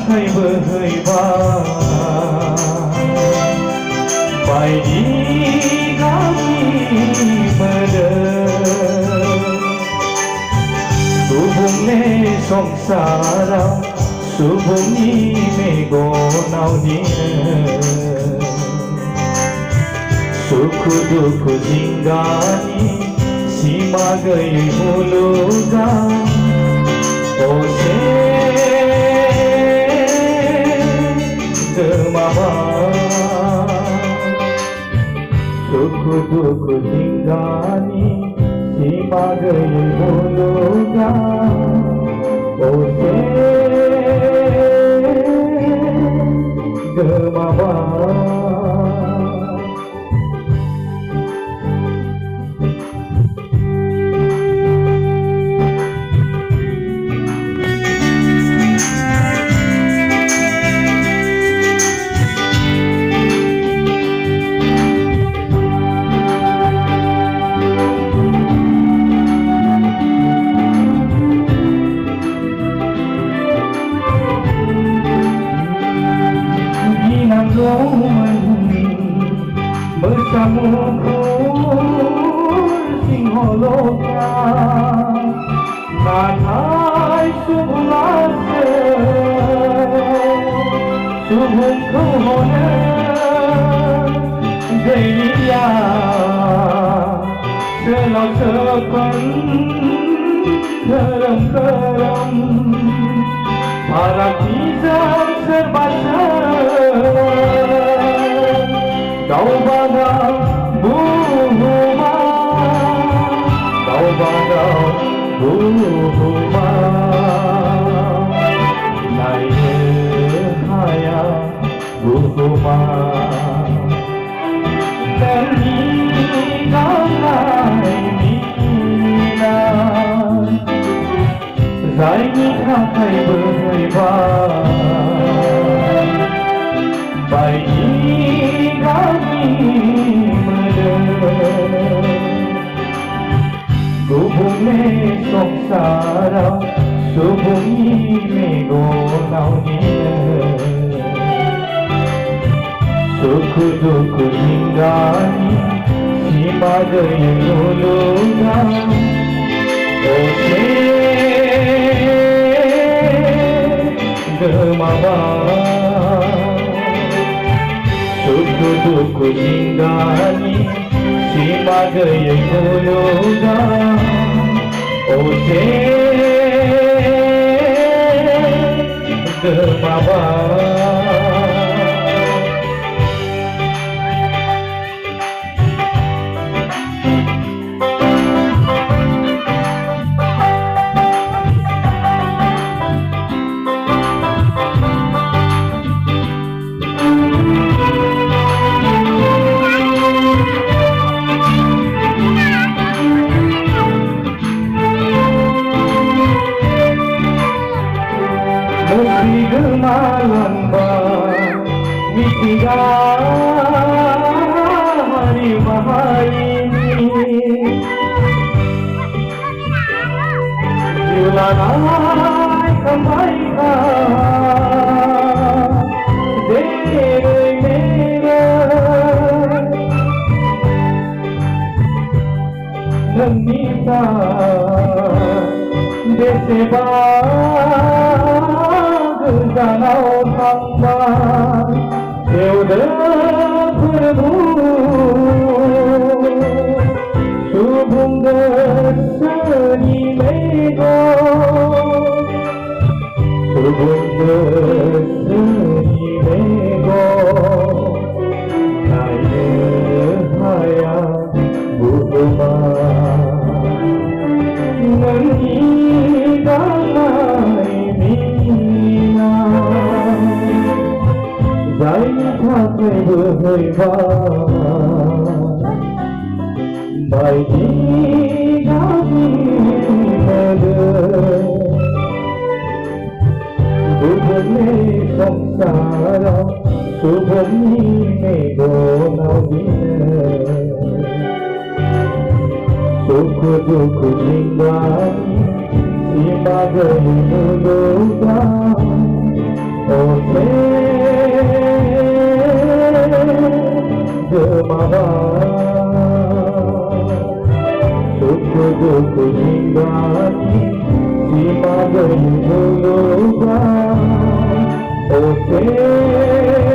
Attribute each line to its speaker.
Speaker 1: थाखाय बोहैबाय बायदि गावनि मोदोम गुबुंले संसाराव सुबुंनि मेगनाव दिनो सुखु दुखु जिंगानि सिमा गैयै मुलुगाव असे सुखु दुखु जिंगानि सिमा गैयै मुलुगाव असे गोमाबाय Singholoka nathai subulase subhumku hone jaiya selau sepan keram para kizam serba kau bangga buhuma kau bangga buhuma naya haya buhuma nani kanai mina zaini thakai berhaibat bayi गुबुंले संसाराव सुबुंनि मेगनाव दिनो सुखु दुखु जिंगानि सिमा गैयै मुलुगाव असे गोमाबाय सुखु दुखु जिंगानि सिमा गैयै मुलुगाव असे गोमाबाय Malamban mitigari maharini Yulanai kembaikan Dere mera Nenita Deseba Danau tambah Yaudah berbu Subung berseni mego Subung berseni mego Naya haya buhuma Nani danai zaini thakai berhaibat bayi kami moden gugunle sangsara subhumni megonaw dino sukhu dukhu jinggani sipa gaimu lugaw ओसे जमावा सुख दुख जिंदगी सीमा गई होगा ओसे